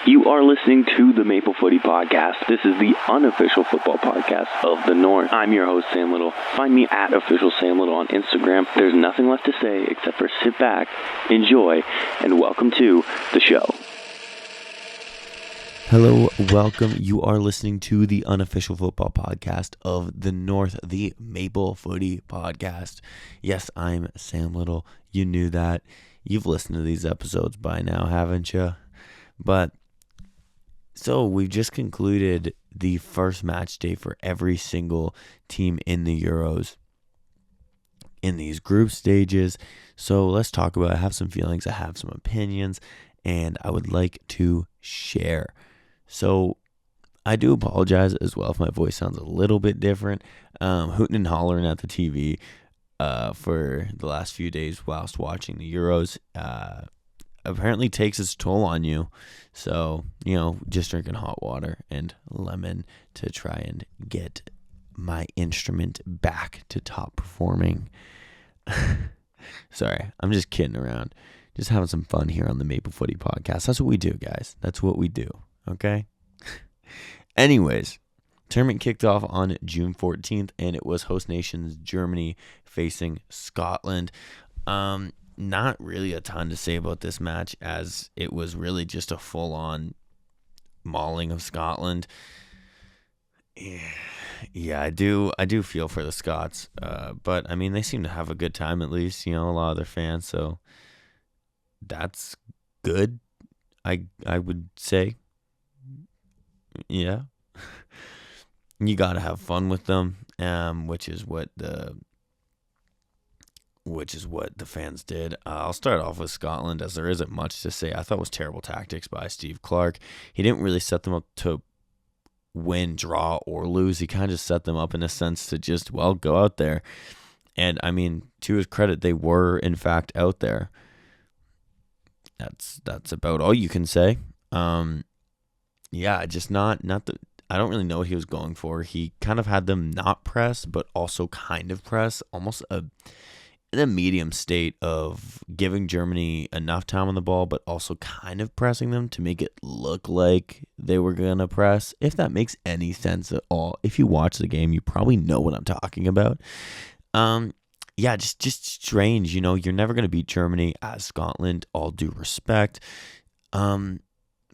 You are listening to the Maple Footy Podcast. This is the unofficial football podcast of the North. I'm your host, Sam Little. Find me at official Sam Little on Instagram. There's nothing left to say except for sit back, enjoy, and welcome to the show. Hello, welcome. You are listening to the unofficial football podcast of the North, the Maple Footy Podcast. Yes, I'm Sam Little. You knew that. You've listened to these episodes by now, haven't you? But so we've just concluded the first match day for every single team in the Euros in these group stages. So let's talk about it. I have some feelings, I have some opinions, and I would like to share. So I do apologize as well if my voice sounds a little bit different. Hooting and hollering at the TV for the last few days whilst watching the Euros apparently takes its toll on you. So, just drinking hot water and lemon to try and get my instrument back to top performing. Sorry, I'm just kidding around. Just having some fun here on the Maple Footy Podcast. That's what we do, guys. That's what we do. Okay? Anyways, tournament kicked off on June 14th, and it was host nations Germany facing Scotland. Not really a ton to say about this match, as it was really just a full-on mauling of Scotland. Yeah, I do feel for the Scots, but I mean, they seem to have a good time at least. A lot of their fans, so that's good. I would say. Yeah, you gotta have fun with them, which is what the fans did. I'll start off with Scotland, as there isn't much to say. I thought it was terrible tactics by Steve Clark. He didn't really set them up to win, draw, or lose. He kind of just set them up in a sense to just, go out there. And I mean, to his credit, they were in fact out there. That's about all you can say. Yeah, just not the. I don't really know what he was going for. He kind of had them not press, but also kind of press, almost in a medium state of giving Germany enough time on the ball, but also kind of pressing them to make it look like they were going to press, if that makes any sense at all. If you watch the game, you probably know what I'm talking about. Yeah, just strange. You're never going to beat Germany as Scotland, all due respect.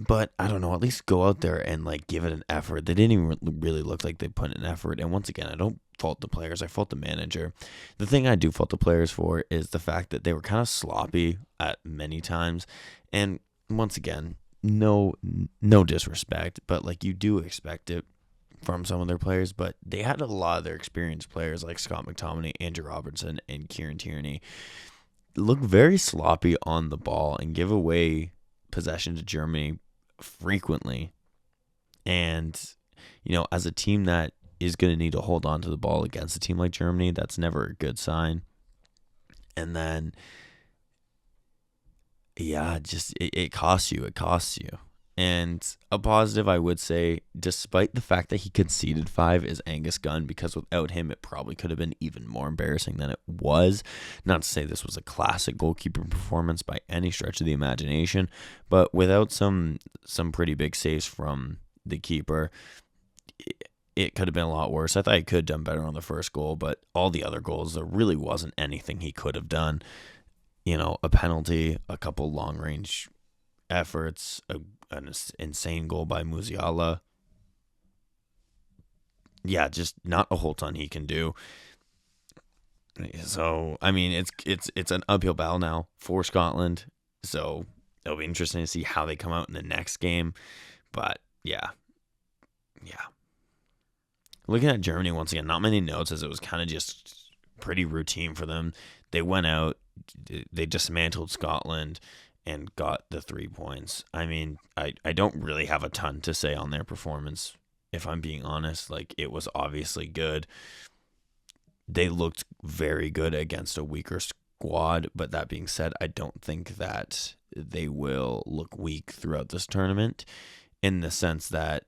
But I don't know, at least go out there and give it an effort. They didn't even really look like they put in an effort. And once again, I don't fault the players. I fault the manager. The thing I do fault the players for is the fact that they were kind of sloppy at many times. And once again, no disrespect, but you do expect it from some of their players. But they had a lot of their experienced players like Scott McTominay, Andrew Robertson, and Kieran Tierney look very sloppy on the ball and give away possession to Germany frequently. And as a team that is going to need to hold on to the ball against a team like Germany, that's never a good sign. And then it costs you. And a positive, I would say, despite the fact that he conceded 5, is Angus Gunn, because without him, it probably could have been even more embarrassing than it was. Not to say this was a classic goalkeeper performance by any stretch of the imagination, but without some pretty big saves from the keeper, it could have been a lot worse. I thought he could have done better on the first goal, but all the other goals, there really wasn't anything he could have done. A penalty, a couple long-range efforts, an insane goal by Musiala. Yeah, just not a whole ton he can do. So, I mean, it's an uphill battle now for Scotland. So, it'll be interesting to see how they come out in the next game. But, yeah. Looking at Germany, once again, not many notes, as it was kind of just pretty routine for them. They went out, they dismantled Scotland, and got the 3 points. I mean, I don't really have a ton to say on their performance, if I'm being honest. It was obviously good. They looked very good against a weaker squad, but that being said, I don't think that they will look weak throughout this tournament, in the sense that,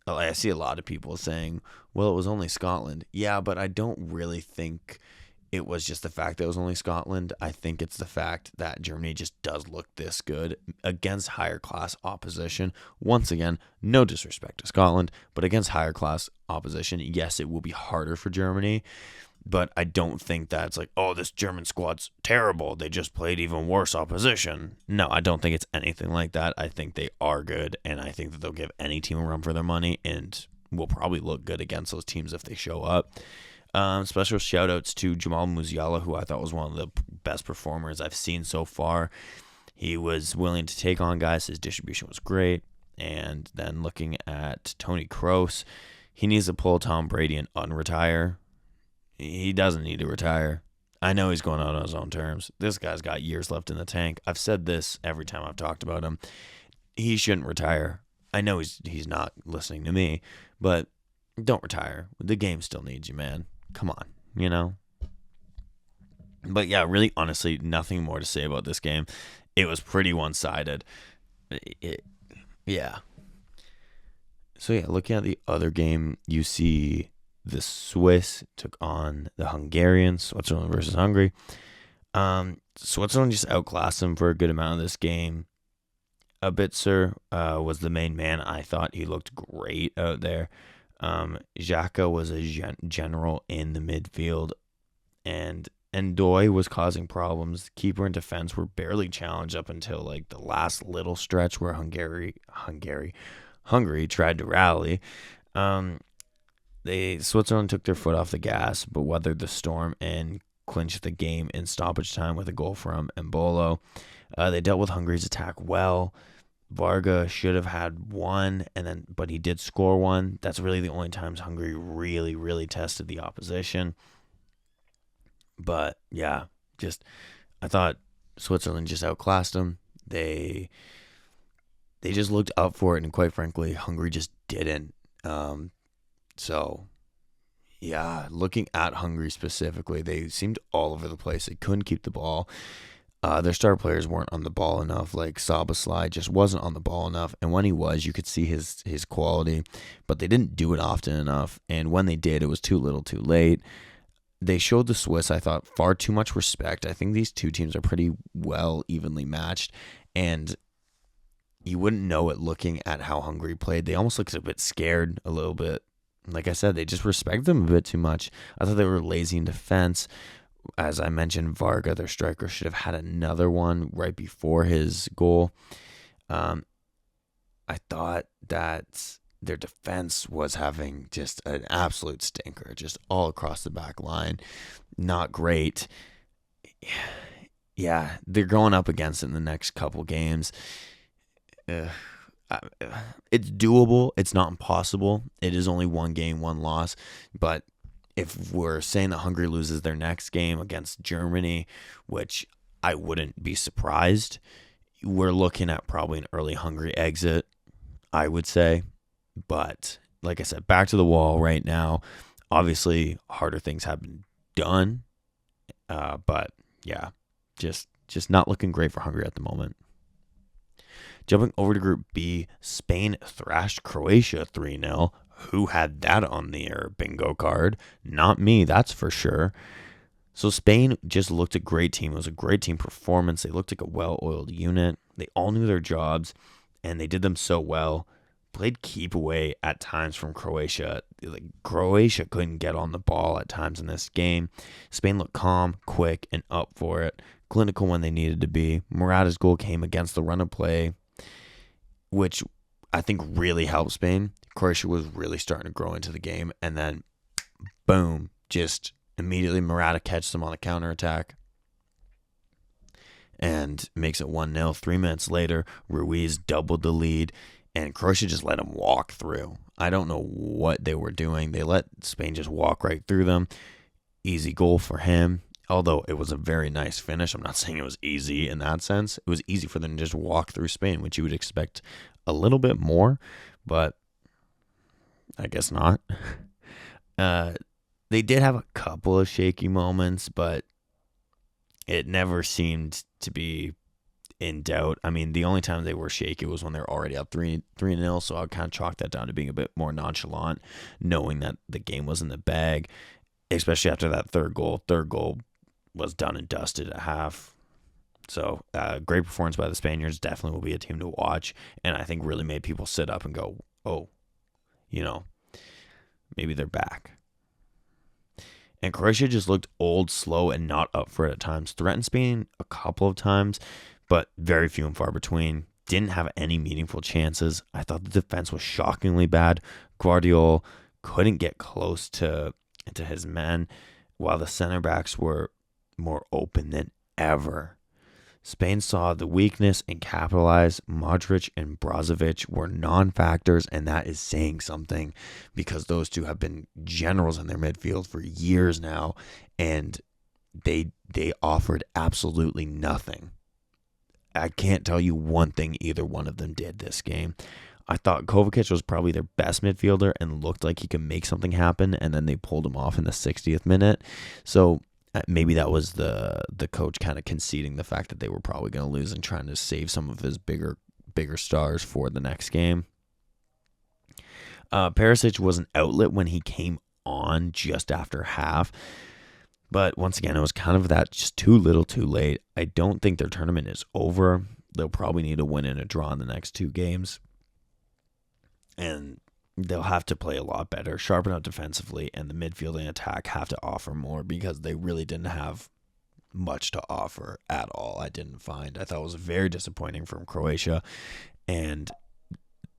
I see a lot of people saying, well, it was only Scotland. Yeah, but I don't really think it was just the fact that it was only Scotland. I think it's the fact that Germany just does look this good against higher class opposition. Once again, no disrespect to Scotland, but against higher class opposition, yes, it will be harder for Germany. But I don't think that's like, oh, this German squad's terrible. They just played even worse opposition. No, I don't think it's anything like that. I think they are good, and I think that they'll give any team a run for their money and will probably look good against those teams if they show up. Special shout-outs to Jamal Musiala, who I thought was one of the best performers I've seen so far. He was willing to take on guys. His distribution was great. And then looking at Tony Kroos, he needs to pull Tom Brady and unretire. He doesn't need to retire. I know he's going out on his own terms. This guy's got years left in the tank. I've said this every time I've talked about him. He shouldn't retire. I know he's not listening to me, but don't retire. The game still needs you, man. Come on, you know? But yeah, really, honestly, nothing more to say about this game. It was pretty one-sided. Yeah. So yeah, looking at the other game, you see the Swiss took on the Hungarians, Switzerland versus Hungary. Switzerland just outclassed them for a good amount of this game. Abitzer was the main man. I thought he looked great out there. Xhaka was a general in the midfield, and Ndoye was causing problems. Keeper and defense were barely challenged up until like the last little stretch where Hungary tried to rally. Switzerland took their foot off the gas, but weathered the storm and clinched the game in stoppage time with a goal from Embolo. They dealt with Hungary's attack well. Varga should have had one, but he did score one. That's really the only times Hungary really, really tested the opposition. But yeah, I thought Switzerland just outclassed them. They just looked up for it, and quite frankly, Hungary just didn't. So yeah, looking at Hungary specifically, they seemed all over the place. They couldn't keep the ball. Their star players weren't on the ball enough. Like Szoboszlai just wasn't on the ball enough, and when he was, you could see his quality, but they didn't do it often enough, and when they did, it was too little too late. They showed the Swiss, I thought, far too much respect. I think these two teams are pretty well evenly matched, and you wouldn't know it looking at how Hungary played. They almost looked a bit scared a little bit. Like I said, they just respect them a bit too much. I thought they were lazy in defense. As I mentioned, Varga, their striker, should have had another one right before his goal. I thought that their defense was having just an absolute stinker, just all across the back line. Not great. Yeah, they're going up against it in the next couple games. It's doable. It's not impossible. It is only one game, one loss. But if we're saying that Hungary loses their next game against Germany, which I wouldn't be surprised, we're looking at probably an early Hungary exit, I would say. But like I said, back to the wall right now. Obviously, harder things have been done. But yeah, just not looking great for Hungary at the moment. Jumping over to Group B, Spain thrashed Croatia 3-0. Who had that on their bingo card? Not me, that's for sure. So Spain just looked a great team. It was a great team performance. They looked like a well-oiled unit. They all knew their jobs, and they did them so well. Played keep away at times from Croatia. Like, Croatia couldn't get on the ball at times in this game. Spain looked calm, quick, and up for it. Clinical when they needed to be. Morata's goal came against the run of play, which I think really helped Spain. Croatia was really starting to grow into the game, and then boom, just immediately Morata catches them on the counterattack and makes it 1-0. 3 minutes later, Ruiz doubled the lead, and Croatia just let them walk through. I don't know what they were doing. They let Spain just walk right through them. Easy goal for him, although it was a very nice finish. I'm not saying it was easy in that sense. It was easy for them to just walk through Spain, which you would expect a little bit more, but I guess not. They did have a couple of shaky moments, but it never seemed to be in doubt. I mean, the only time they were shaky was when they were already up 3-0, so I would kind of chalk that down to being a bit more nonchalant, knowing that the game was in the bag. especially after that third goal. Third goal was done and dusted at half. So great performance by the Spaniards. Definitely will be a team to watch, and I think really made people sit up and go, oh, maybe they're back. And Croatia just looked old, slow, and not up for it at times. Threatened Spain a couple of times, but very few and far between. Didn't have any meaningful chances. I thought the defense was shockingly bad. Guardiola couldn't get close to his men, while the center backs were more open than ever. Spain saw the weakness and capitalized. Modric and Brozovic were non-factors, and that is saying something because those two have been generals in their midfield for years now, and they offered absolutely nothing. I can't tell you one thing either one of them did this game. I thought Kovacic was probably their best midfielder and looked like he could make something happen, and then they pulled him off in the 60th minute. So maybe that was the coach kind of conceding the fact that they were probably going to lose and trying to save some of his bigger stars for the next game. Perisic was an outlet when he came on just after half. But once again, it was kind of that just too little too late. I don't think their tournament is over. They'll probably need a win and a draw in the next 2 games. And they'll have to play a lot better, sharpen up defensively, and the midfield and attack have to offer more because they really didn't have much to offer at all. I didn't find. I thought it was very disappointing from Croatia, and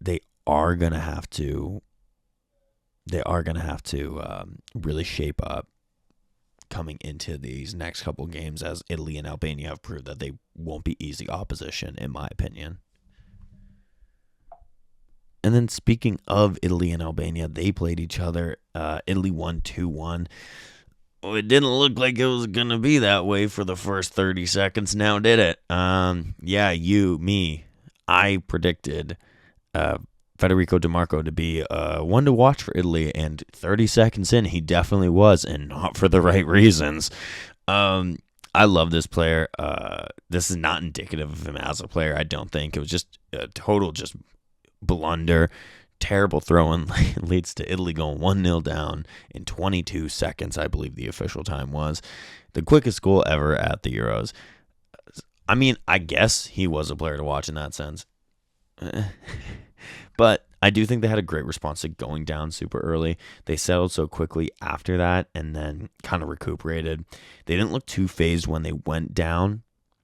they are gonna have to really shape up coming into these next couple games, as Italy and Albania have proved that they won't be easy opposition, in my opinion. And then speaking of Italy and Albania, they played each other. Italy won 2-1. Well, it didn't look like it was going to be that way for the first 30 seconds now, did it? I predicted Federico Di Marco to be one to watch for Italy, and 30 seconds in, he definitely was, and not for the right reasons. I love this player. This is not indicative of him as a player, I don't think. It was just a total just blunder. Terrible throw-in leads to Italy going 1-0 down in 22 seconds, I believe the official time was. The quickest goal ever at the Euros. I mean, I guess he was a player to watch in that sense. But I do think they had a great response to going down super early. They settled so quickly after that and then kind of recuperated. They didn't look too phased when they went down,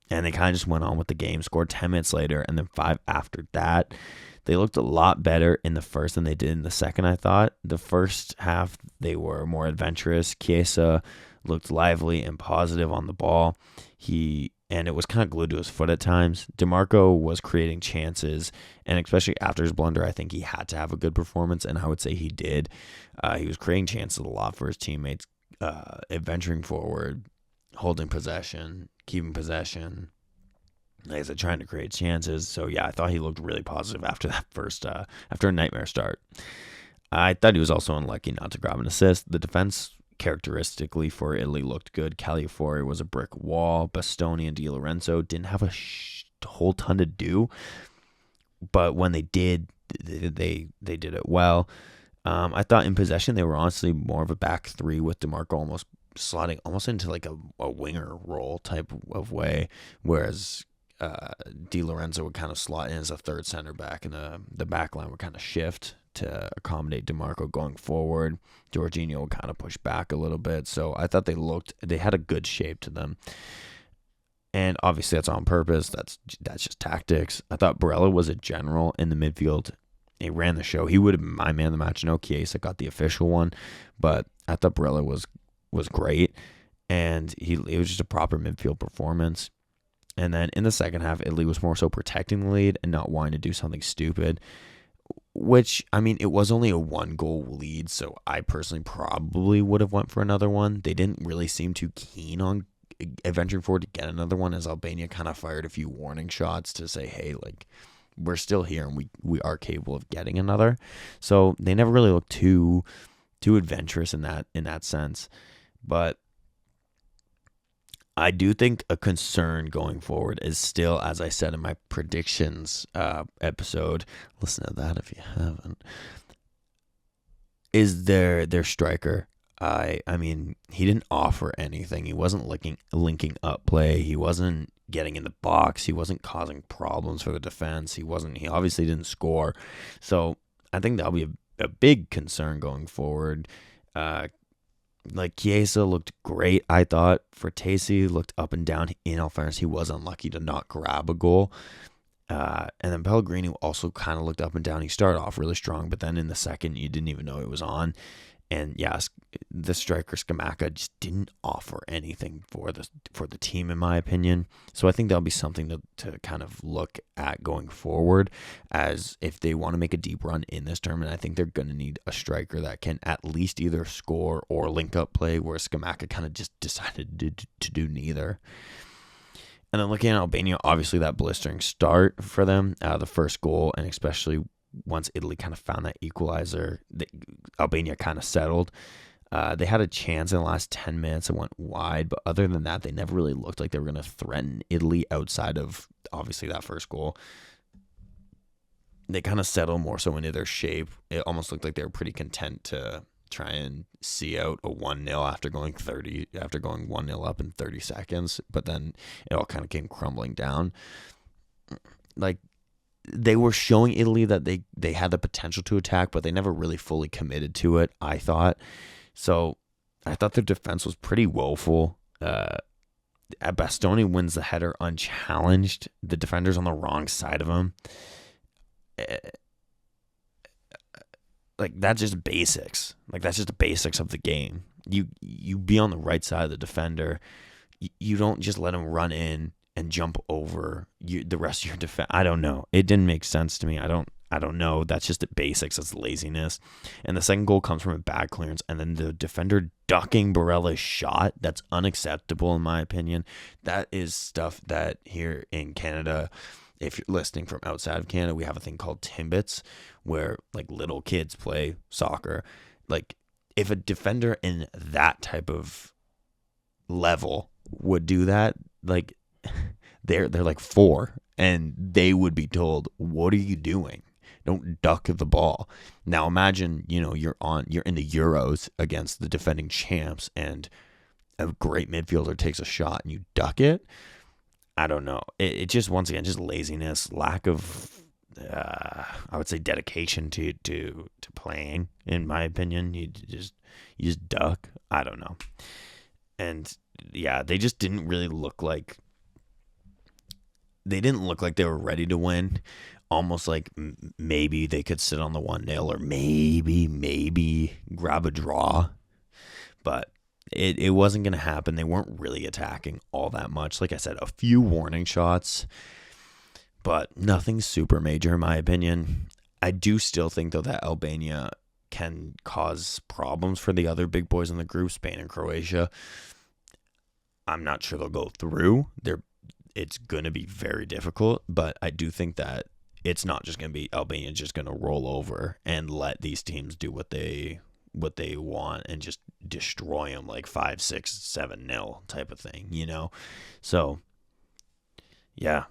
and they kind of just went on with the game, scored 10 minutes later, and then 5 after that. They looked a lot better in the first than they did in the second, I thought. The first half, they were more adventurous. Chiesa looked lively and positive on the ball. And it was kind of glued to his foot at times. DeMarco was creating chances, and especially after his blunder, I think he had to have a good performance, and I would say he did. He was creating chances a lot for his teammates, adventuring forward, holding possession, keeping possession. Like I said, trying to create chances. So, yeah, I thought he looked really positive after that first, after a nightmare start. I thought he was also unlucky not to grab an assist. The defense, characteristically for Italy, looked good. Calafiori was a brick wall. Bastoni and Di Lorenzo didn't have a whole ton to do. But when they did, they did it well. I thought in possession, they were honestly more of a back three with DeMarco almost slotting almost into like a winger role type of way, whereas Di Lorenzo would kind of slot in as a third center back, and the back line would kind of shift to accommodate DeMarco going forward. Jorginho would kind of push back a little bit. So I thought they had a good shape to them. And obviously that's on purpose. That's just tactics. I thought Barella was a general in the midfield. He ran the show. He would have been my man of the match. No, Chiesa got the official one, but I thought Barella was great, and it was just a proper midfield performance. And then in the second half, Italy was more so protecting the lead and not wanting to do something stupid, which, I mean, it was only a 1-goal lead, so I personally probably would have went for another one. They didn't really seem too keen on adventuring forward to get another one, as Albania kind of fired a few warning shots to say, hey, like, we're still here and we are capable of getting another. So they never really looked too adventurous in that sense. But I do think a concern going forward is still, as I said in my predictions episode, listen to that if you haven't, is their striker. I mean, he didn't offer anything. He wasn't linking up play. He wasn't getting in the box. He wasn't causing problems for the defense. He obviously didn't score. So I think that'll be a big concern going forward. Chiesa looked great, I thought. For Tacey, looked up and down. In all fairness, he was unlucky to not grab a goal. And then Pellegrini also kind of looked up and down. He started off really strong, but then in the second, you didn't even know it was on. And yeah, the striker Scamacca just didn't offer anything for the team, in my opinion. So I think that'll be something to kind of look at going forward, as if they want to make a deep run in this tournament. I think they're going to need a striker that can at least either score or link up play, where Scamacca kind of just decided to do neither. And then looking at Albania, obviously that blistering start for them, the first goal, and especially once Italy kind of found that equalizer, Albania kind of settled. They had a chance in the last 10 minutes and went wide, but other than that, they never really looked like they were going to threaten Italy outside of, obviously, that first goal. They kind of settled more so into their shape. It almost looked like they were pretty content to try and see out a 1-0 after going 1-0 up in 30 seconds, but then it all kind of came crumbling down. They were showing Italy that they had the potential to attack, but they never really fully committed to it, I thought. So I thought their defense was pretty woeful. Bastoni wins the header unchallenged. The defender's on the wrong side of him. That's just basics. That's just the basics of the game. You be on the right side of the defender. You don't just let him run in and jump over the rest of your defense. I don't know. It didn't make sense to me. I don't know. That's just the basics. That's laziness. And the second goal comes from a bad clearance, and then the defender ducking Barella's shot. That's unacceptable, in my opinion. That is stuff that here in Canada, if you're listening from outside of Canada, we have a thing called Timbits, where little kids play soccer. If a defender in that type of level would do that, they're 4, and they would be told, "What are you doing? Don't duck the ball." Now imagine, you're in the Euros against the defending champs, and a great midfielder takes a shot and you duck it. I don't know. It just, once again, just laziness, lack of, I would say, dedication to playing. In my opinion, you just duck. I don't know. And yeah, they just didn't really look like. They didn't look like they were ready to win. Almost like maybe they could sit on the 1-0 or maybe grab a draw. But it wasn't going to happen. They weren't really attacking all that much. Like I said, a few warning shots, but nothing super major in my opinion. I do still think, though, that Albania can cause problems for the other big boys in the group, Spain and Croatia. I'm not sure they'll go through. It's going to be very difficult, but I do think that it's not just going to be Albania just going to roll over and let these teams do what they want and just destroy them 5, 6, 7-0 type of thing, So, yeah.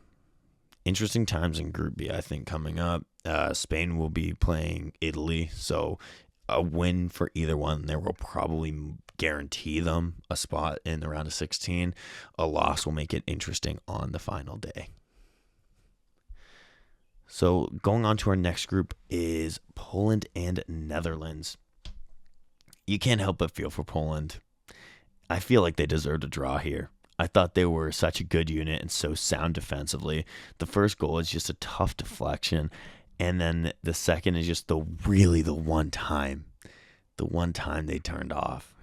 Interesting times in Group B, I think, coming up. Spain will be playing Italy, so a win for either one there will probably guarantee them a spot in the round of 16. A loss will make it interesting on the final day. So going on to our next group is Poland and Netherlands. You can't help but feel for Poland. I feel like they deserved a draw here. I thought they were such a good unit and so sound defensively. The first goal is just a tough deflection, and then the second is just the one time they turned off,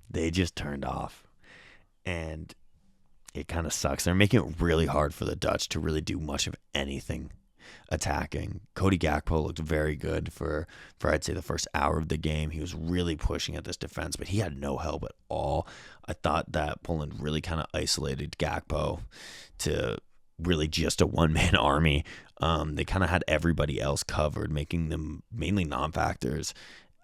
They just turned off. And it kind of sucks. They're making it really hard for the Dutch to really do much of anything attacking. Cody Gakpo looked very good for I'd say the first hour of the game. He was really pushing at this defense, but he had no help at all. I thought that Poland really kind of isolated Gakpo to really just a one-man army. They kind of had everybody else covered, making them mainly non-factors.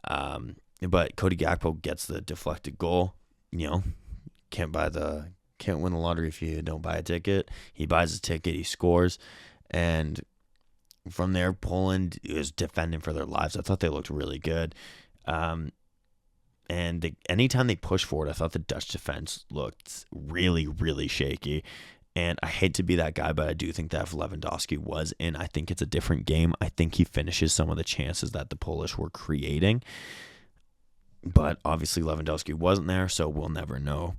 But Cody Gakpo gets the deflected goal. Can't win the lottery if you don't buy a ticket. He buys a ticket, he scores, and from there, Poland is defending for their lives. I thought they looked really good. And anytime they pushed forward, I thought the Dutch defense looked really, really shaky. And I hate to be that guy, but I do think that if Lewandowski was in, I think it's a different game. I think he finishes some of the chances that the Polish were creating. But obviously Lewandowski wasn't there, so we'll never know.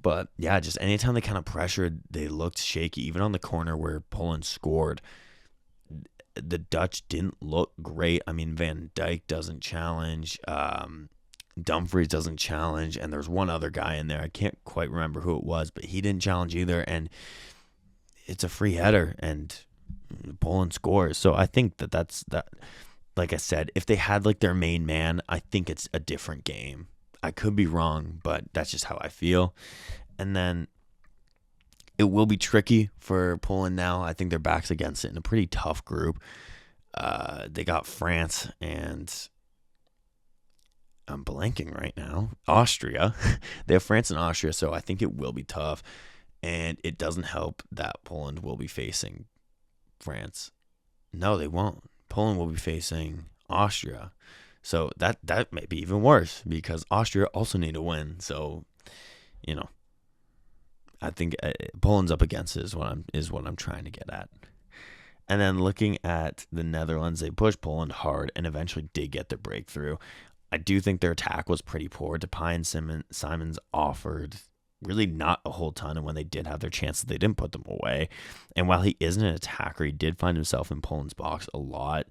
But yeah, just anytime they kind of pressured, they looked shaky. Even on the corner where Poland scored, the Dutch didn't look great. I mean, Van Dijk doesn't challenge. Dumfries doesn't challenge, and there's one other guy in there. I can't quite remember who it was, but he didn't challenge either, and it's a free header, and Poland scores. So I think that's that. Like I said, if they had like their main man, I think it's a different game. I could be wrong, but that's just how I feel. And then it will be tricky for Poland now. I think their back's against it in a pretty tough group. They got France and I'm blanking right now. Austria. They have France and Austria, so I think it will be tough. And it doesn't help that Poland will be facing France. No, they won't. Poland will be facing Austria. So that may be even worse because Austria also need a win. So, I think Poland's up against it is what I'm trying to get at. And then looking at the Netherlands, they pushed Poland hard and eventually did get the breakthrough. I do think their attack was pretty poor. Depay and Simons offered really not a whole ton, and when they did have their chances, they didn't put them away. And while he isn't an attacker, he did find himself in Poland's box a lot.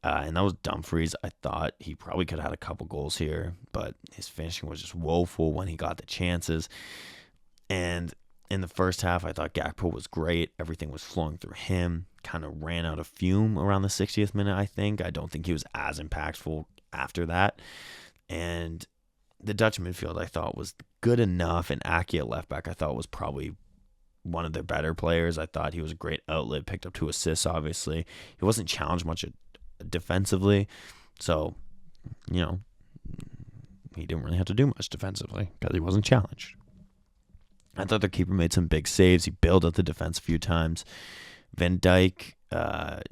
And that was Dumfries. I thought he probably could have had a couple goals here, but his finishing was just woeful when he got the chances. And in the first half, I thought Gakpo was great. Everything was flowing through him. Kind of ran out of fume around the 60th minute, I think. I don't think he was as impactful after that. And the Dutch midfield, I thought, was good enough. And Aki at left back, I thought, was probably one of their better players. I thought he was a great outlet. Picked up 2 assists, obviously. He wasn't challenged much defensively. So, he didn't really have to do much defensively because he wasn't challenged. I thought their keeper made some big saves. He bailed out the defense a few times. Van Dijk,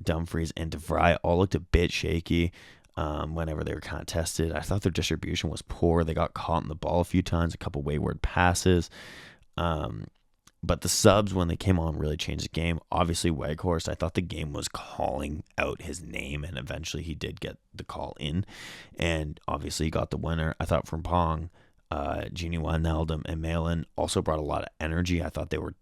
Dumfries, and De Vrij all looked a bit shaky whenever they were kind of tested. I thought their distribution was poor. They got caught in the ball a few times, a couple wayward passes. But the subs, when they came on, really changed the game. Obviously, Weghorst, I thought the game was calling out his name, and eventually he did get the call in. And obviously he got the winner. I thought Frimpong, Gini Wijnaldum, and Malin also brought a lot of energy. I thought they were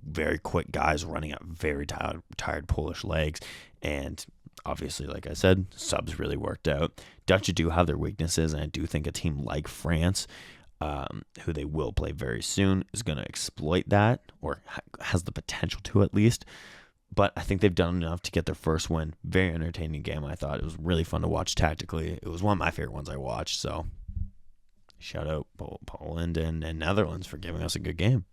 very quick guys running at very tired Polish legs. And obviously, like I said, subs really worked out. Dutch do have their weaknesses, and I do think a team like France, who they will play very soon, is going to exploit that, or has the potential to at least. But I think they've done enough to get their first win. Very entertaining game, I thought. It was really fun to watch tactically. It was one of my favorite ones I watched, so shout out Poland and Netherlands for giving us a good game.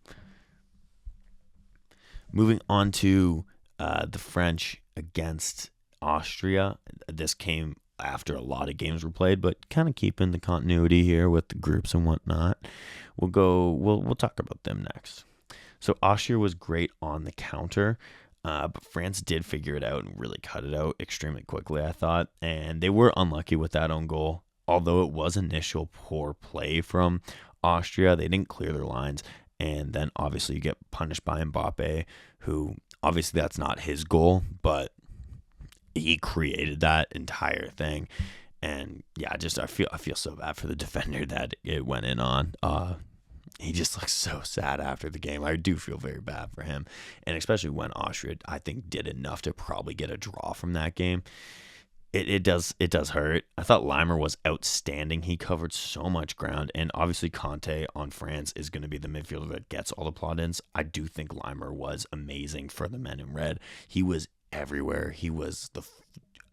Moving on to the French against Austria. This came after a lot of games were played, but kind of keeping the continuity here with the groups and whatnot. We'll talk about them next. So Austria was great on the counter, but France did figure it out and really cut it out extremely quickly, I thought. And they were unlucky with that own goal. Although it was initial poor play from Austria, they didn't clear their lines. And then obviously you get punished by Mbappe, who obviously that's not his goal, but he created that entire thing. And yeah, I feel so bad for the defender that it went in on. He just looks so sad after the game. I do feel very bad for him. And especially when Austria, I think, did enough to probably get a draw from that game. It does hurt. I thought Limer was outstanding. He covered so much ground, and obviously Conte on France is going to be the midfielder that gets all the plaudits. I do think Limer was amazing for the men in red. He was everywhere. He was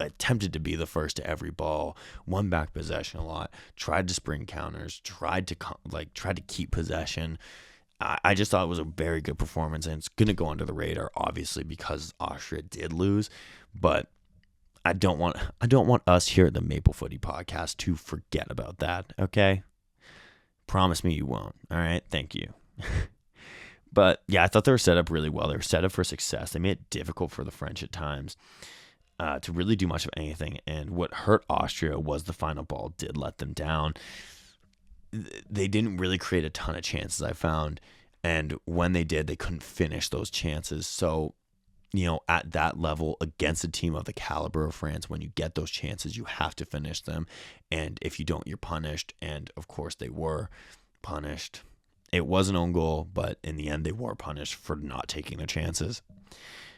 attempted to be the first to every ball, won back possession a lot, tried to spring counters, tried to keep possession. I just thought it was a very good performance, and it's going to go under the radar, obviously, because Austria did lose, but I don't want us here at the Maple Footy Podcast to forget about that, okay? Promise me you won't, all right? Thank you. But, yeah, I thought they were set up really well. They were set up for success. They made it difficult for the French at times to really do much of anything. And what hurt Austria was the final ball did let them down. they didn't really create a ton of chances, I found. And when they did, they couldn't finish those chances. So, at that level against a team of the caliber of France, when you get those chances, you have to finish them. And if you don't, you're punished. And of course they were punished. It was an own goal, but in the end they were punished for not taking the chances.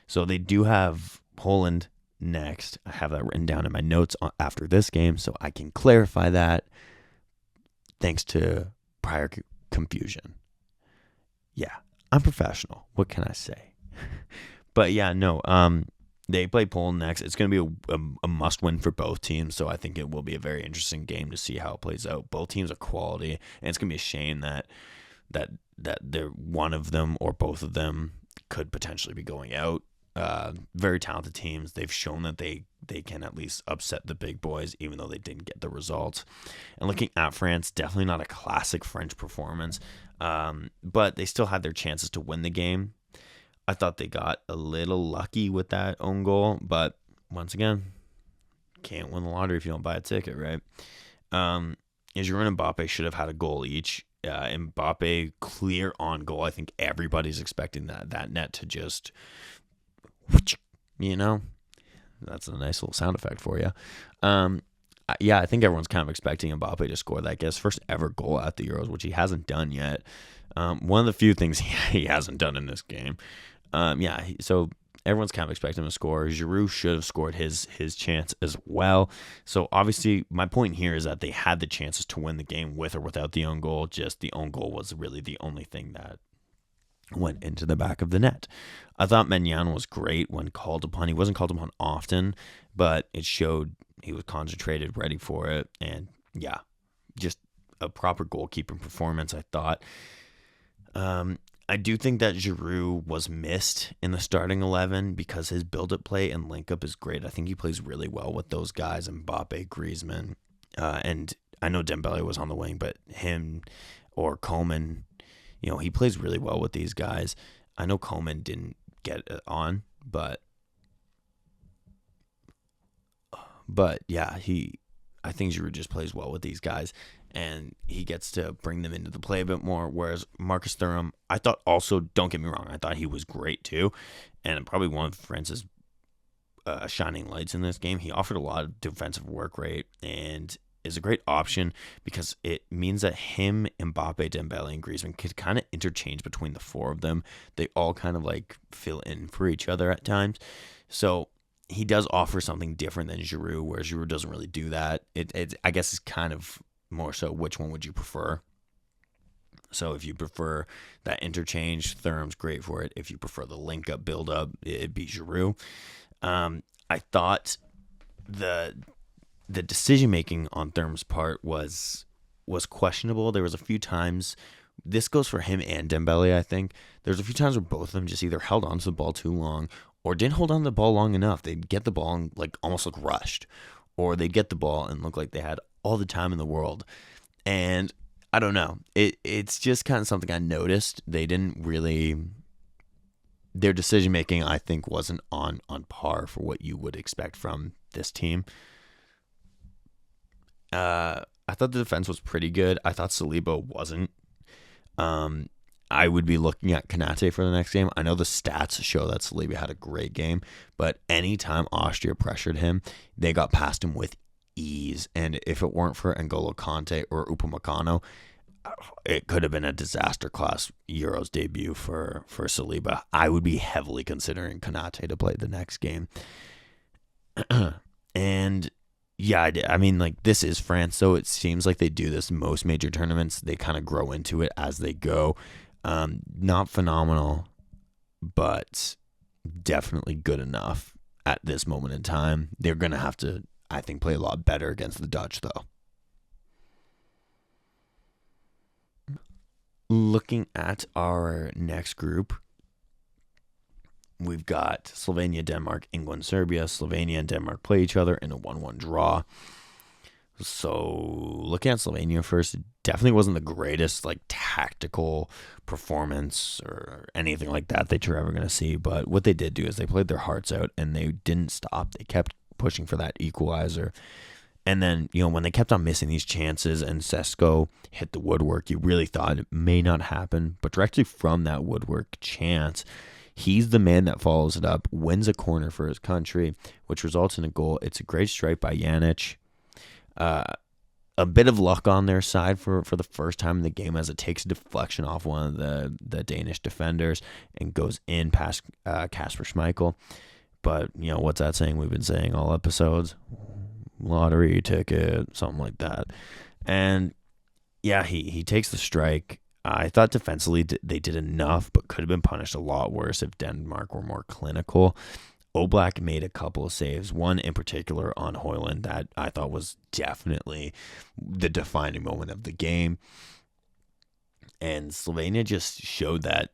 So they do have Poland next. I have that written down in my notes after this game, so I can clarify that thanks to prior confusion. Yeah, I'm professional. What can I say? But yeah, no, they play Poland next. It's going to be a must-win for both teams, so I think it will be a very interesting game to see how it plays out. Both teams are quality, and it's going to be a shame that they're one of them or both of them could potentially be going out. Very talented teams. They've shown that they can at least upset the big boys, even though they didn't get the results. And looking at France, definitely not a classic French performance, but they still had their chances to win the game. I thought they got a little lucky with that own goal, but once again, can't win the lottery if you don't buy a ticket, right? Giroud and Mbappe should have had a goal each. Mbappe clear on goal. I think everybody's expecting that net to just, that's a nice little sound effect for you. Yeah, I think everyone's kind of expecting Mbappe to score that, his first ever goal at the Euros, which he hasn't done yet. One of the few things he hasn't done in this game. So everyone's kind of expecting him to score. Giroud should have scored his chance as well. So obviously, my point here is that they had the chances to win the game with or without the own goal. Just the own goal was really the only thing that went into the back of the net. I thought Maignan was great when called upon. He wasn't called upon often, but it showed he was concentrated, ready for it. And yeah, just a proper goalkeeping performance, I thought. I do think that Giroud was missed in the starting 11 because his build-up play and link-up is great. I think he plays really well with those guys, Mbappe, Griezmann, and I know Dembele was on the wing, but him or Coman, he plays really well with these guys. I know Coman didn't get it on, but yeah, I think Giroud just plays well with these guys, and he gets to bring them into the play a bit more, whereas Marcus Thuram, I thought also, don't get me wrong, I thought he was great too, and probably one of France's shining lights in this game. He offered a lot of defensive work rate and is a great option because it means that him, Mbappe, Dembele, and Griezmann could kind of interchange between the four of them. They all kind of like fill in for each other at times. So he does offer something different than Giroud, where Giroud doesn't really do that. I guess it's kind of more so which one would you prefer. So if you prefer that interchange, Thuram's great for it. If you prefer the link-up, build-up, it'd be Giroud. I thought the decision-making on Thuram's part was questionable. There was a few times, this goes for him and Dembele, I think. There's a few times where both of them just either held on to the ball too long or didn't hold on to the ball long enough. They'd get the ball and almost look rushed, or they'd get the ball and look like they had all the time in the world. And I don't know. It's just kind of something I noticed. They didn't really, their decision making, I think, wasn't on par for what you would expect from this team. I thought the defense was pretty good. I thought Saliba wasn't. I would be looking at Konate for the next game. I know the stats show that Saliba had a great game, but anytime Austria pressured him, they got past him with ease. And if it weren't for N'Golo Kante or Upamecano, it could have been a disaster class Euros debut for Saliba. I would be heavily considering Konate to play the next game. And yeah, I mean, this is France, so it seems like they do this in most major tournaments. They kind of grow into it as they go. Not phenomenal, but definitely good enough at this moment in time. They're going to have to, I think, play a lot better against the Dutch, though. Looking at our next group, we've got Slovenia, Denmark, England, Serbia. Slovenia and Denmark play each other in a 1-1 draw. So looking at Slovenia first, it definitely wasn't the greatest tactical performance or anything like that you're ever going to see. But what they did do is they played their hearts out and they didn't stop. They kept pushing for that equalizer. And then, when they kept on missing these chances and Sesko hit the woodwork, you really thought it may not happen. But directly from that woodwork chance, he's the man that follows it up, wins a corner for his country, which results in a goal. It's a great strike by Janic. A bit of luck on their side for the first time in the game, as it takes a deflection off one of the Danish defenders and goes in past Kasper Schmeichel. But, what's that saying we've been saying all episodes? Lottery ticket, something like that. And yeah, he takes the strike. I thought defensively they did enough, but could have been punished a lot worse if Denmark were more clinical. Oblak made a couple of saves, one in particular on Højlund that I thought was definitely the defining moment of the game. And Slovenia just showed that,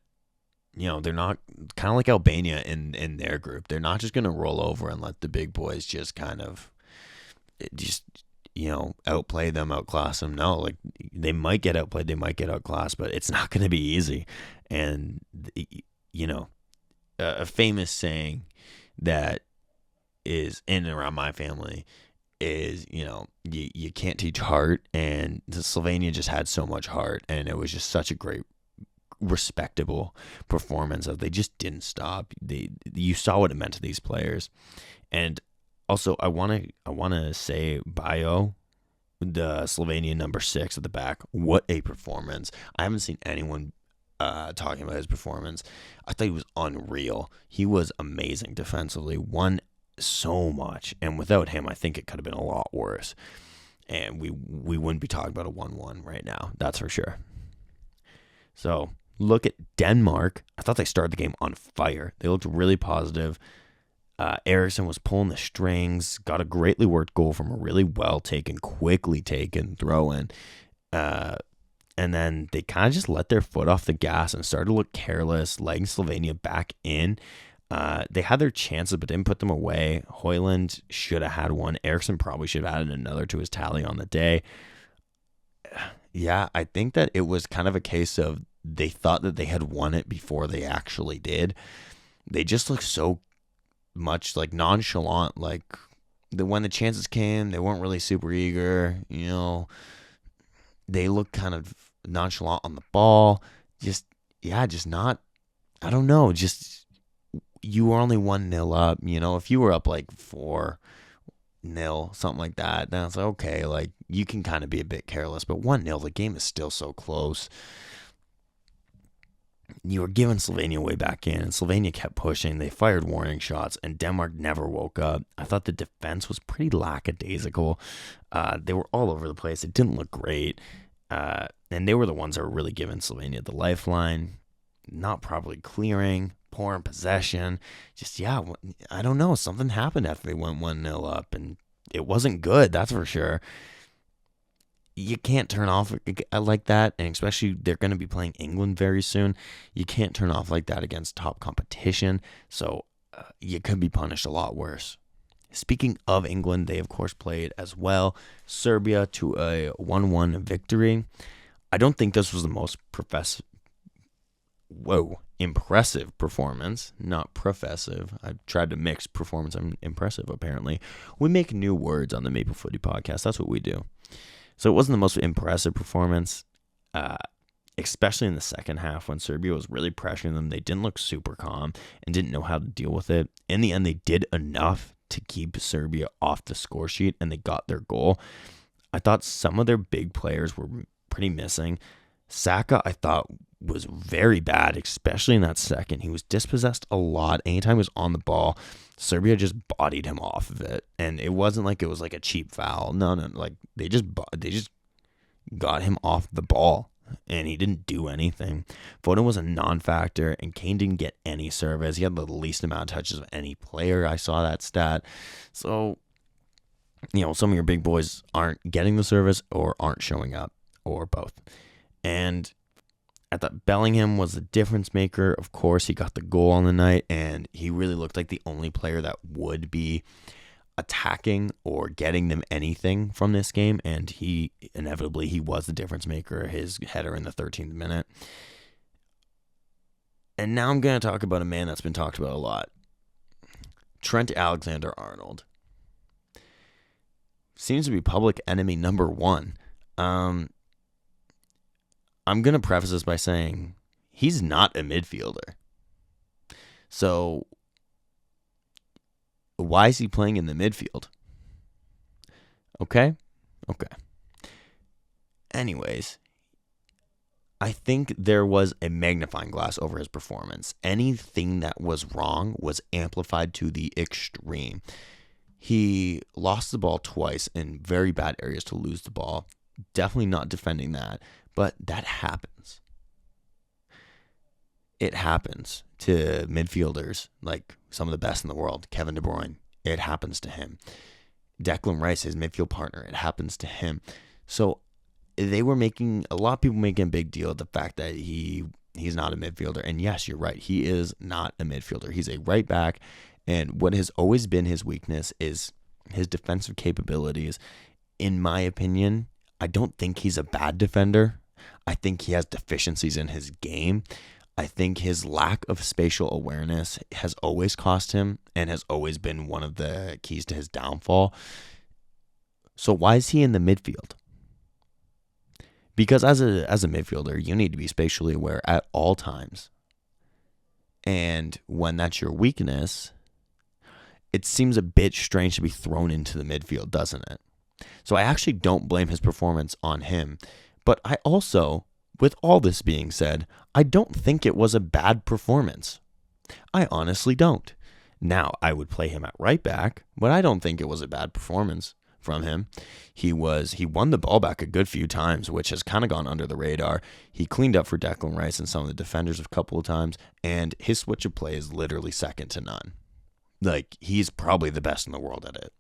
they're not, kind of like Albania in their group, they're not just going to roll over and let the big boys just kind of outplay them, outclass them. No, like, they might get outplayed, they might get outclassed, but it's not going to be easy. And, a famous saying that is in and around my family is, you can't teach heart, and Slovenia just had so much heart, and it was just such a great, respectable performance that they just didn't stop. You saw what it meant to these players. And also, I want to say Bayo, the Slovenian number 6 at the back. What a performance! I haven't seen anyone talking about his performance. I thought he was unreal. He was amazing defensively. Won so much, and without him, I think it could have been a lot worse. And we wouldn't be talking about a 1-1 right now. That's for sure. So look at Denmark. I thought they started the game on fire. They looked really positive. Eriksson was pulling the strings, got a greatly worked goal from a really quickly taken throw in. And then they kind of just let their foot off the gas and started to look careless, letting Slovenia back in. They had their chances, but didn't put them away. Højlund should have had one. Eriksson probably should have added another to his tally on the day. Yeah, I think that it was kind of a case of they thought that they had won it before they actually did. They just looked so much like nonchalant, like when the chances came, they weren't really super eager. They looked kind of nonchalant on the ball. Just not, I don't know, just, you were only 1-0 up. If you were up like 4-0, something like that, then it's like, okay, like, you can kind of be a bit careless, but 1-0, the game is still so close. You were giving Slovenia way back in, and Slovenia kept pushing. They fired warning shots, and Denmark never woke up. I thought the defense was pretty lackadaisical. They were all over the place. It didn't look great. And they were the ones that were really giving Slovenia the lifeline. Not properly clearing, poor in possession. Just, I don't know. Something happened after they went 1-0 up, and it wasn't good, that's for sure. You can't turn off like that, and especially they're going to be playing England very soon. You can't turn off like that against top competition, so you could be punished a lot worse. Speaking of England, they of course played as well Serbia to a 1-1 victory. I don't think this was the most impressive performance, not professive. I tried to mix performance and impressive, apparently. We make new words on the Maple Footy Podcast. That's what we do. So it wasn't the most impressive performance, especially in the second half when Serbia was really pressuring them. They didn't look super calm and didn't know how to deal with it. In the end, they did enough to keep Serbia off the score sheet, and they got their goal. I thought some of their big players were pretty missing. Saka, I thought, was very bad, especially in that second. He was dispossessed a lot. Anytime he was on the ball, Serbia just bodied him off of it. And it wasn't like it was like a cheap foul. No, like they just got him off the ball, and he didn't do anything. Foden was a non-factor, and Kane didn't get any service. He had the least amount of touches of any player. I saw that stat. So, some of your big boys aren't getting the service or aren't showing up, or both. And I thought Bellingham was the difference maker. Of course, he got the goal on the night, and he really looked like the only player that would be attacking or getting them anything from this game, and he was the difference maker, his header in the 13th minute. And now I'm going to talk about a man that's been talked about a lot. Trent Alexander-Arnold. seems to be public enemy number one. I'm going to preface this by saying he's not a midfielder. So why is he playing in the midfield? Okay. Anyways, I think there was a magnifying glass over his performance. Anything that was wrong was amplified to the extreme. He lost the ball twice in very bad areas to lose the ball. Definitely not defending that, but that happens. It happens to midfielders like some of the best in the world. Kevin De Bruyne, it happens to him. Declan Rice, his midfield partner, it happens to him. So they were making, a lot of people making a big deal of the fact that he's not a midfielder. And yes, you're right. He is not a midfielder. He's a right back. And what has always been his weakness is his defensive capabilities. In my opinion, I don't think he's a bad defender. I think he has deficiencies in his game. I think his lack of spatial awareness has always cost him and has always been one of the keys to his downfall. So why is he in the midfield? Because as a midfielder, you need to be spatially aware at all times. And when that's your weakness, it seems a bit strange to be thrown into the midfield, doesn't it? So I actually don't blame his performance on him. But I also, with all this being said, I don't think it was a bad performance. I honestly don't. Now, I would play him at right back, but I don't think it was a bad performance from him. He won the ball back a good few times, which has kind of gone under the radar. He cleaned up for Declan Rice and some of the defenders a couple of times, and his switch of play is literally second to none. Like, he's probably the best in the world at it.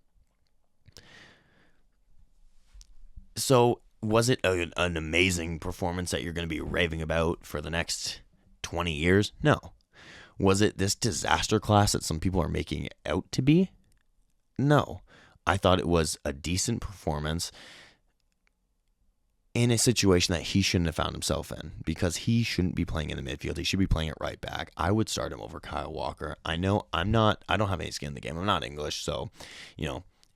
So, was it an amazing performance that you're going to be raving about for the next 20 years? No. Was it this disaster class that some people are making it out to be? No. I thought it was a decent performance in a situation that he shouldn't have found himself in, because he shouldn't be playing in the midfield. He should be playing at right back. I would start him over Kyle Walker. I know I don't have any skin in the game. I'm not English, so,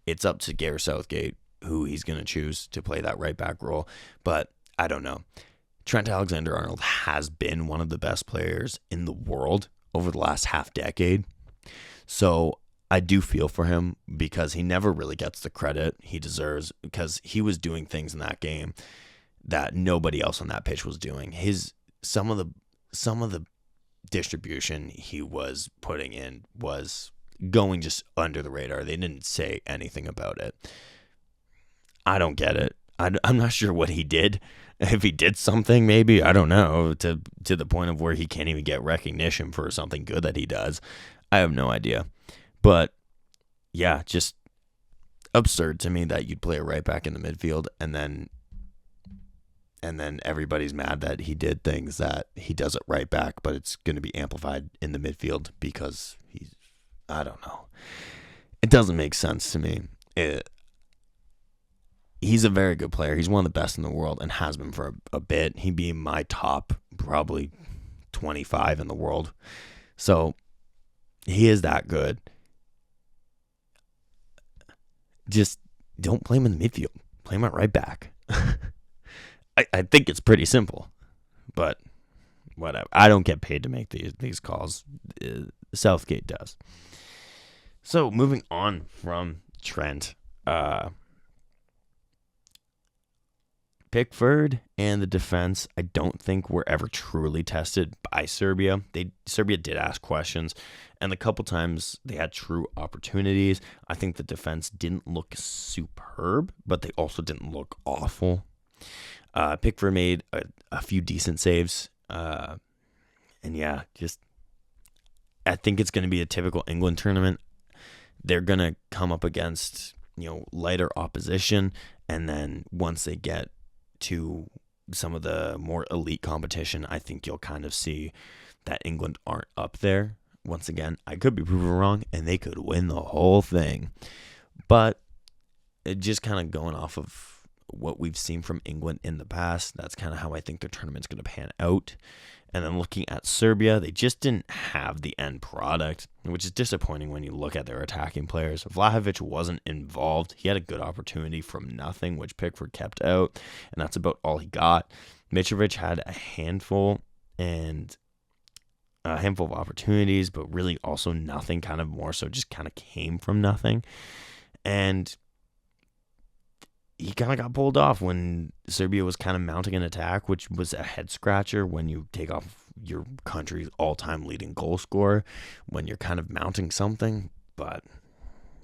it's up to Gareth Southgate who he's going to choose to play that right back role. But I don't know. Trent Alexander-Arnold has been one of the best players in the world over the last half decade. So I do feel for him because he never really gets the credit he deserves, because he was doing things in that game that nobody else on that pitch was doing. Some of the distribution he was putting in was going just under the radar. They didn't say anything about it. I don't get it. I'm not sure what he did. If he did something, maybe, I don't know, to the point of where he can't even get recognition for something good that he does. I have no idea. But yeah, just absurd to me that you'd play a right back in the midfield and then everybody's mad that he did things that he does at right back, but it's going to be amplified in the midfield because I don't know. It doesn't make sense to me. He's a very good player. He's one of the best in the world and has been for a bit. He'd be my top probably 25 in the world. So he is that good. Just don't play him in the midfield. Play him at right back. I think it's pretty simple, but whatever. I don't get paid to make these calls. Southgate does. So moving on from Trent, Pickford and the defense, I don't think were ever truly tested by Serbia. Serbia did ask questions, and the couple times they had true opportunities. I think the defense didn't look superb, but they also didn't look awful. Pickford made a few decent saves, and yeah, just I think it's going to be a typical England tournament. They're going to come up against lighter opposition, and then once they get to some of the more elite competition, I think you'll kind of see that England aren't up there. Once again, I could be proven wrong, and they could win the whole thing. But it just kind of going off of what we've seen from England in the past, that's kind of how I think the tournament's going to pan out. And then looking at Serbia, they just didn't have the end product, which is disappointing when you look at their attacking players. Vlahovic wasn't involved. He had a good opportunity from nothing, which Pickford kept out, and that's about all he got. Mitrovic had a handful of opportunities, but really also nothing, kind of more so just kind of came from nothing. And he kind of got pulled off when Serbia was kind of mounting an attack, which was a head scratcher when you take off your country's all-time leading goal scorer, when you're kind of mounting something. But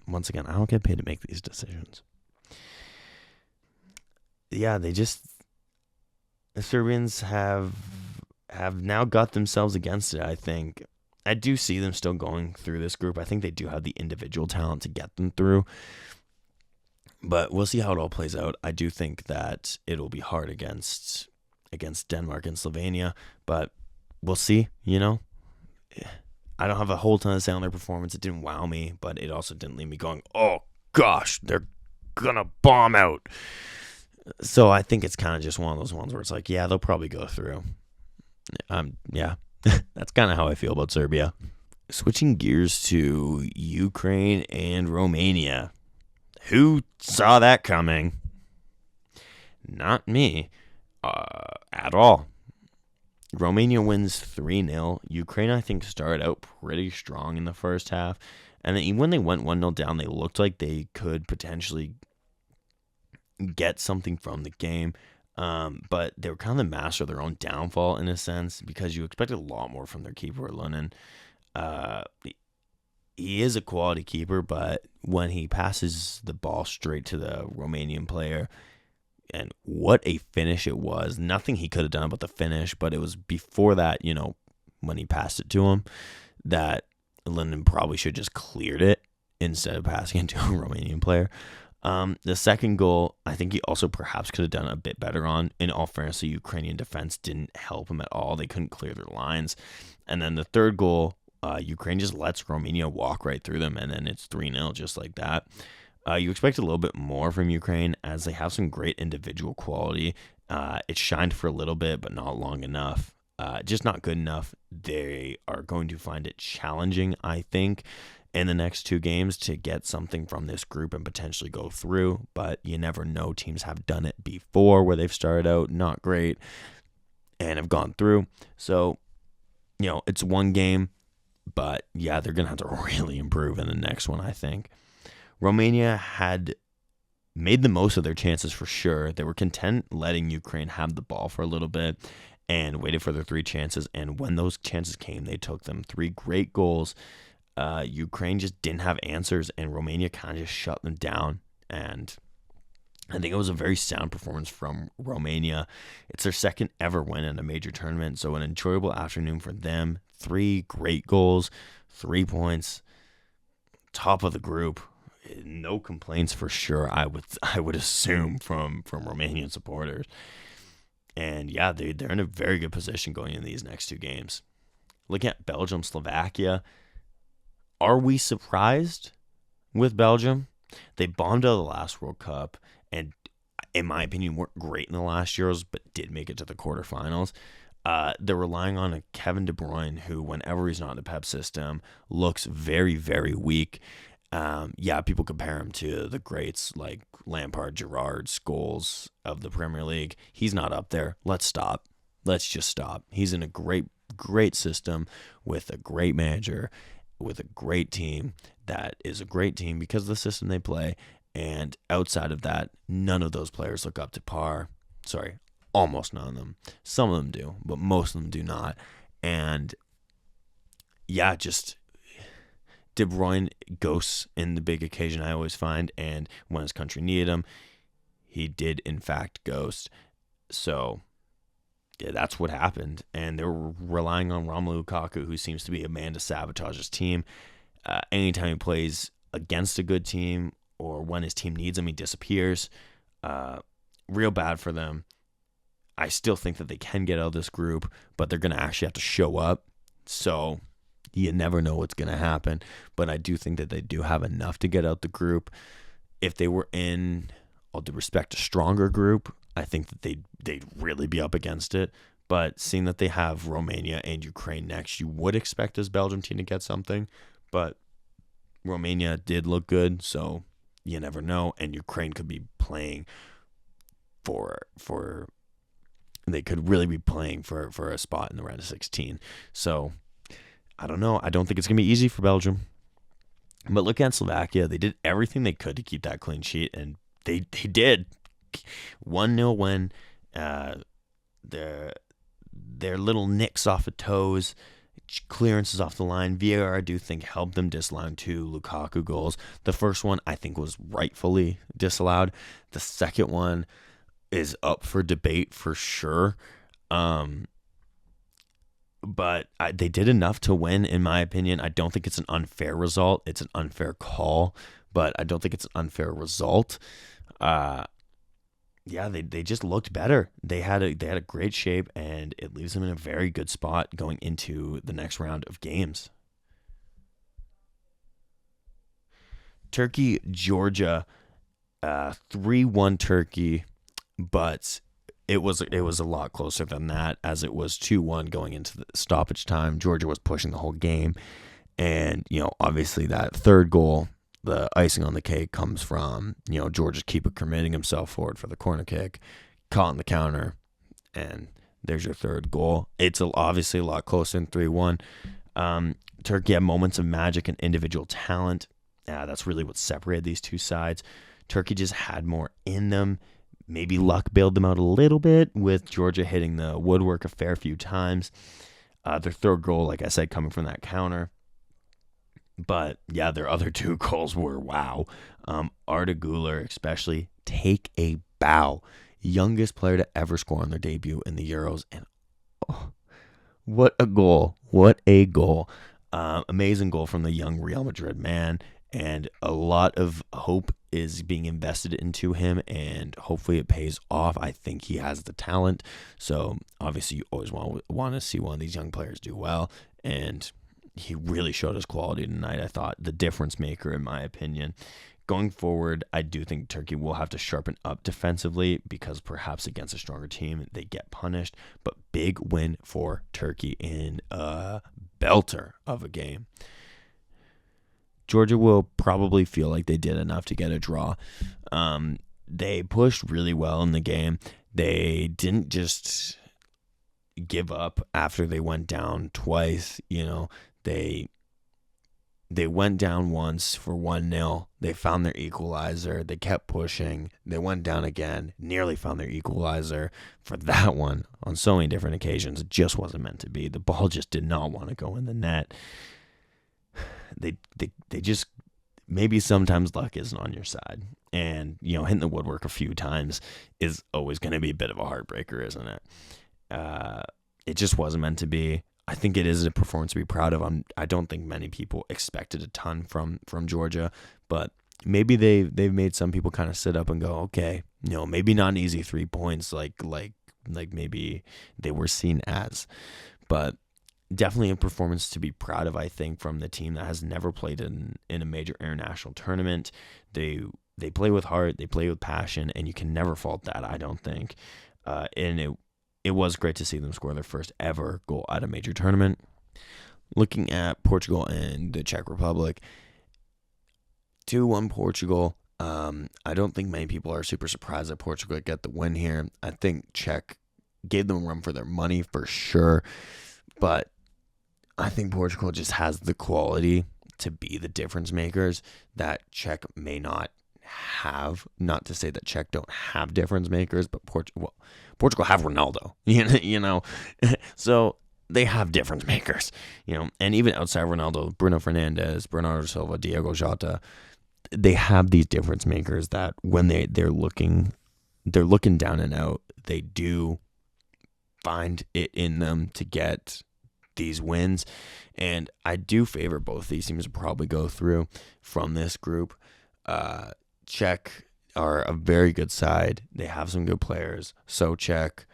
once again, I don't get paid to make these decisions. Yeah, the Serbians have now got themselves against it, I think. I do see them still going through this group. I think they do have the individual talent to get them through. But we'll see how it all plays out. I do think that it'll be hard against Denmark and Slovenia, but we'll see, I don't have a whole ton to say on their performance. It didn't wow me, but it also didn't leave me going, oh gosh, they're gonna bomb out. So I think it's kind of just one of those ones where it's like, yeah, they'll probably go through. Yeah, that's kind of how I feel about Serbia. Switching gears to Ukraine and Romania. Who saw that coming? Not me. At all. Romania wins 3-0. Ukraine, I think, started out pretty strong in the first half. And then when they went 1-0 down, they looked like they could potentially get something from the game. But they were kind of the master of their own downfall in a sense, because you expected a lot more from their keeper, Lunin. He is a quality keeper, but when he passes the ball straight to the Romanian player, and what a finish it was. Nothing he could have done about the finish, but it was before that, when he passed it to him, that Linden probably should have just cleared it instead of passing it to a Romanian player. The second goal, I think he also perhaps could have done a bit better on. In all fairness, the Ukrainian defense didn't help him at all. They couldn't clear their lines. And then the third goal, Ukraine just lets Romania walk right through them, and then it's 3-0 just like that. You expect a little bit more from Ukraine, as they have some great individual quality. It shined for a little bit, but not long enough. Just not good enough. They are going to find it challenging, I think, in the next two games to get something from this group and potentially go through. But you never know. Teams have done it before where they've started out not great and have gone through. So, it's one game. But, yeah, they're going to have to really improve in the next one, I think. Romania had made the most of their chances for sure. They were content letting Ukraine have the ball for a little bit and waited for their three chances. And when those chances came, they took them. 3 great goals. Ukraine just didn't have answers, and Romania kind of just shut them down. And I think it was a very sound performance from Romania. It's their second ever win in a major tournament, so an enjoyable afternoon for them. 3 great goals, 3 points, top of the group. No complaints for sure, I would assume from Romanian supporters. And yeah, they're in a very good position going into these next 2 games. Looking at Belgium, Slovakia, are we surprised with Belgium? They bombed out of the last World Cup, and in my opinion, weren't great in the last Euros, but did make it to the quarterfinals. They're relying on a Kevin De Bruyne who, whenever he's not in the Pep system, looks very, very weak. People compare him to the greats like Lampard, Gerrard, Scholes of the Premier League. He's not up there. Let's stop. Let's just stop. He's in a great, great system with a great manager, with a great team that is a great team because of the system they play. And outside of that, none of those players look up to par. Sorry, almost none of them. Some of them do, but most of them do not. And yeah, just De Bruyne ghosts in the big occasion, I always find. And when his country needed him, he did in fact ghost. So yeah, that's what happened. And they were relying on Romelu Lukaku, who seems to be a man to sabotage his team. Anytime he plays against a good team or when his team needs him, he disappears. Real bad for them. I still think that they can get out of this group, but they're going to actually have to show up. So you never know what's going to happen. But I do think that they do have enough to get out the group. If they were in, all due respect, a stronger group, I think that they'd really be up against it. But seeing that they have Romania and Ukraine next, you would expect this Belgium team to get something. But Romania did look good, so you never know. And Ukraine could be playing they could really be playing for a spot in the round of 16. So I don't know. I don't think it's going to be easy for Belgium. But look at Slovakia. They did everything they could to keep that clean sheet, and they did. 1-0 win. Their little nicks off of toes, clearances off the line, VAR I do think helped them disallow 2 Lukaku goals. The first one I think was rightfully disallowed. The second one is up for debate for sure. But they did enough to win, in my opinion. I don't think it's an unfair result. It's an unfair call, but I don't think it's an unfair result. Yeah, they just looked better. They had a great shape, and it leaves them in a very good spot going into the next round of games. Turkey, Georgia, 3-1 Turkey, but it was a lot closer than that, as it was 2-1 going into the stoppage time. Georgia was pushing the whole game, and obviously that third goal, the icing on the cake, comes from Georgia's keeper committing himself forward for the corner kick, caught in the counter, and there's your third goal. It's obviously a lot closer than 3-1. Turkey had moments of magic and individual talent. That's really what separated these two sides. Turkey just had more in them. Maybe luck bailed them out a little bit, with Georgia hitting the woodwork a fair few times. Their third goal, like I said, coming from that counter. But yeah, their other 2 goals were wow. Arda Güler especially, take a bow. Youngest player to ever score on their debut in the Euros. And what a goal. What a goal. Amazing goal from the young Real Madrid man. And a lot of hope is being invested into him, and hopefully it pays off. I think he has the talent. So obviously you always want to see one of these young players do well. And he really showed his quality tonight. I thought the difference maker, in my opinion. Going forward, I do think Turkey will have to sharpen up defensively, because perhaps against a stronger team they get punished. But big win for Turkey in a belter of a game. Georgia will probably feel like they did enough to get a draw. They pushed really well in the game. They didn't just give up after they went down twice. They went down once for 1-0. They found their equalizer. They kept pushing. They went down again, nearly found their equalizer for that one on so many different occasions. It just wasn't meant to be. The ball just did not want to go in the net. They just, maybe sometimes luck isn't on your side, and hitting the woodwork a few times is always going to be a bit of a heartbreaker, isn't it? It just wasn't meant to be. I think it is a performance to be proud of. I don't think many people expected a ton from Georgia, but maybe they've made some people kind of sit up and go, okay, maybe not an easy 3 points like maybe they were seen as, but definitely a performance to be proud of, I think, from the team that has never played in a major international tournament. They play with heart, they play with passion, and you can never fault that, I don't think. And it was great to see them score their first ever goal at a major tournament. Looking at Portugal and the Czech Republic, 2-1 Portugal. I don't think many people are super surprised that Portugal get the win here. I think Czech gave them a run for their money for sure, but I think Portugal just has the quality to be the difference makers that Czech may not have. Not to say that Czech don't have difference makers, but Portugal have Ronaldo, so they have difference makers, and even outside Ronaldo, Bruno Fernandes, Bernardo Silva, Diego Jota, they have these difference makers that when they're looking down and out, they do find it in them to get these wins. And I do favor both these teams to probably go through from this group. Czech are a very good side. They have some good players. Souček,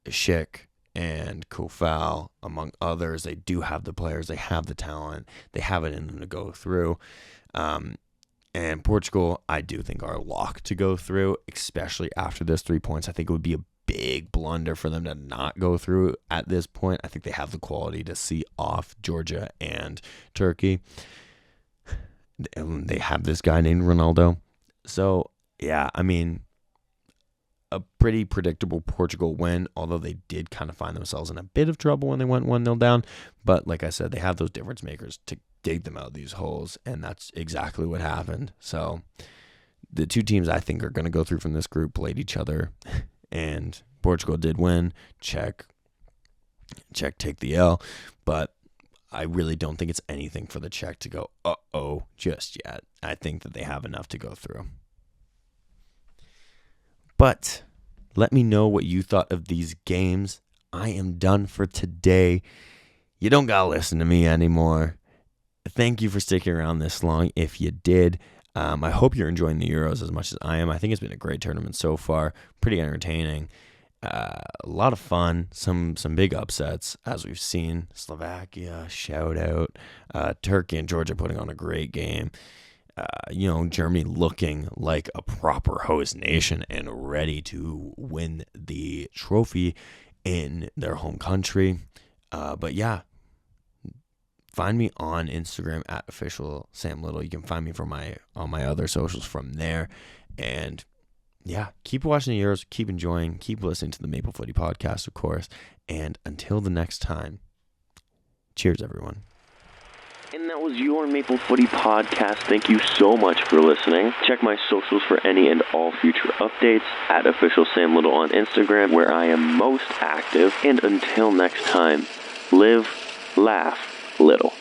Schick, and Koufal, among others. They do have the players. They have the talent. They have it in them to go through. And Portugal, I do think, are locked to go through, especially after this 3 points. I think it would be a big blunder for them to not go through at this point. I think they have the quality to see off Georgia and Turkey. They have this guy named Ronaldo. So, yeah, I mean, a pretty predictable Portugal win, although they did kind of find themselves in a bit of trouble when they went 1-0 down. But like I said, they have those difference makers to dig them out of these holes, and that's exactly what happened. So the two teams I think are going to go through from this group played each other, and Portugal did win. Czech take the L, but I really don't think it's anything for the Czech to go, uh-oh, just yet. I think that they have enough to go through. But let me know what you thought of these games. I am done for today. You don't got to listen to me anymore. Thank you for sticking around this long if you did. I hope you're enjoying the Euros as much as I am. I think it's been a great tournament so far. Pretty entertaining. A lot of fun. Some big upsets, as we've seen. Slovakia, shout out. Turkey and Georgia putting on a great game. Germany looking like a proper host nation and ready to win the trophy in their home country. But yeah, find me on Instagram at official Sam Little. You can find me on my other socials from there. And yeah, keep watching the Euros, keep enjoying, keep listening to the Maple Footy Podcast, of course. And until the next time, cheers, everyone. And that was your Maple Footy Podcast. Thank you so much for listening. Check my socials for any and all future updates at Official Sam Little on Instagram, where I am most active. And until next time, live, laugh, little.